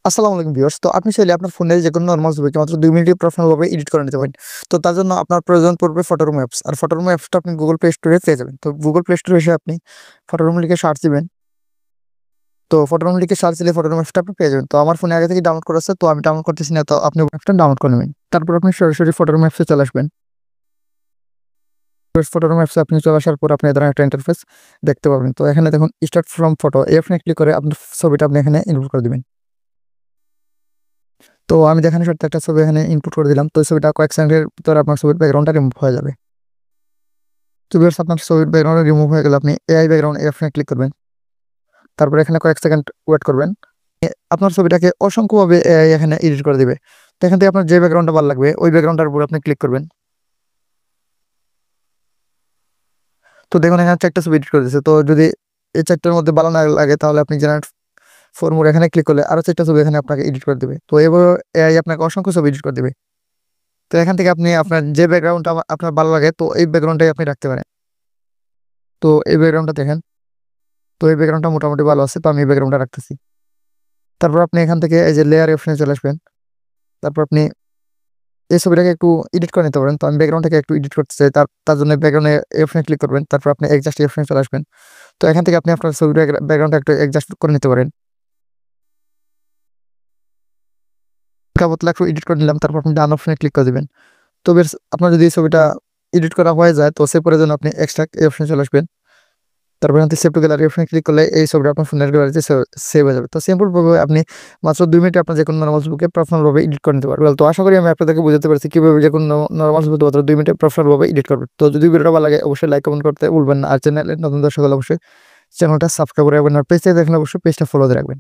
আসসালামু আলাইকুম ভিউয়ার্স। তো আপনি চাইলে আপনার ফোনের যেকোনো নরমাল ছবিকে মাত্র ২ মিনিটে প্রফেশনাল ভাবে এডিট করে নিতে পারেন। তো তার জন্য আপনার প্রয়োজন পড়বে ফটোরুম অ্যাপস। আর ফটোরুম অ্যাপসটা আপনি Google Play Store এ পেয়ে যাবেন। তো Google Play Store এ এসে আপনি ফটোরুম লিখে সার্চ দিবেন। তো ফটোরুম লিখে সার্চ দিলে ফটোরুম অ্যাপসটা আপনি পেয়ে যাবেন। তো আমার ফোনে আগে থেকেই ডাউনলোড করা আছে, তো আমি ডাউনলোড করতেছি না। তো আপনি অ্যাপসটা ডাউনলোড করে নেবেন। তারপর আপনি সরাসরি ফটোরুম অ্যাপসে চলে আসবেন। ফটোরুম অ্যাপসে আপনি চলে আসার পর আপনি এই ধরনের একটা ইন্টারফেস দেখতে পাবেন। তো এখানে দেখুন স্টার্ট ফ্রম ফটো, এই অপশনে ক্লিক করে আপনার ছবিটা আপনি এখানে ইনপুট করে দিবেন। তো আমি দেখানোর শর্তে একটা ছবি এখানে ইনপুট করে দিলাম। তো ছবিটা কয়েক সেকেন্ডের ভিতরে আপনার ছবির ব্যাকগ্রাউন্ডটা রিমুভ হয়ে যাবে। তো ভিউয়ার্স, আপনার ছবির ব্যাকগ্রাউন্ড রিমুভ হয়ে গেলে আপনি এআই ব্যাকগ্রাউন্ড এই অপশনে ক্লিক করবেন। তারপর এখানে কয়েক সেকেন্ড ওয়েট করবেন। আপনার ছবিটাকে অসংখ্যভাবে এআই এখানে এডিট করে দিবে। তো এখান থেকে আপনার যে ব্যাকগ্রাউন্ডটা ভালো লাগবে ওই ব্যাকগ্রাউন্ডটার উপর আপনি ক্লিক করবেন। তো দেখুন এখানে 4টা ছবি এডিট করে দিয়েছে। তো যদি এই 4টার মধ্যে ভালো না লাগে তাহলে আপনি জেনারেট ফর মোর এখানে ক্লিক করলে আরো 4টা ছবি এখানে আপনাকে এডিট করে দিবে। তো এভাবে এআই আপনাকে অসংখ্য ছবি এডিট করে দিবে। তো এখান থেকে আপনি আপনার যে ব্যাকগ্রাউন্ডটা আপনার ভালো লাগে তো এই ব্যাকগ্রাউন্ডটাই আপনি রাখতে পারেন। তো এই ব্যাকগ্রাউন্ডটা দেখেন। তো এই ব্যাকগ্রাউন্ডটা মোটামুটি ভালো আছে, তো আমি এই ব্যাকগ্রাউন্ডটা রাখতেছি। তারপর আপনি এখান থেকে এই যে লেয়ার অপশনে চলে আসবেন। তারপর আপনি এই ছবিটাকে একটু এডিট করে নিতে পারেন। তো আমি ব্যাকগ্রাউন্ডটাকে একটু এডিট করতে চাই, তার জন্য ব্যাকগ্রাউন্ডে এই অপশনে ক্লিক করবেন। তারপর আপনি অ্যাডজাস্ট এই অপশনে চলে আসবেন। তো এখান থেকে আপনি আপনার ছবির ব্যাকগ্রাউন্ডটা একটু অ্যাডজাস্ট করে নিতে পারেন। হালকা পাতলা একটু এডিট করে নিলাম। তারপর আপনি ডান অপশনে ক্লিক করে দিবেন। তো বেশ, আপনার যদি এই ছবিটা এডিট করা হয়ে যায় তো সেভ করার জন্য আপনি এক্সট্রাক্ট এই অপশনে চলে আসবেন। তারপর এখান থেকে সেভ টু গ্যালারি অপশনে ক্লিক করলে এই ছবিটা আপনার ফোনের গ্যালারিতে সেভ হয়ে যাবে। তো সিম্পল ভাবে আপনি মাত্র 2 মিনিটে আপনার যেকোনো নরমাল ছবিকে প্রফেশনাল ভাবে এডিট করে নিতে পারবেন। তো আশা করি আমি আপনাদেরকে বুঝাতে পারছি কিভাবে যেকোনো নরমাল ছবি মাত্র 2 মিনিটে প্রফেশনাল ভাবে এডিট করবেন। তো যদি ভিডিওটা ভালো লাগে অবশ্যই লাইক কমেন্ট করতে ভুলবেন না। আর চ্যানেলে নতুন দর্শক হলে অবশ্যই চ্যানেলটা সাবস্ক্রাইব করে রাখবেন। আর পেজটা দেখলে অবশ্যই পেজটা ফলো দিয়ে রাখবেন।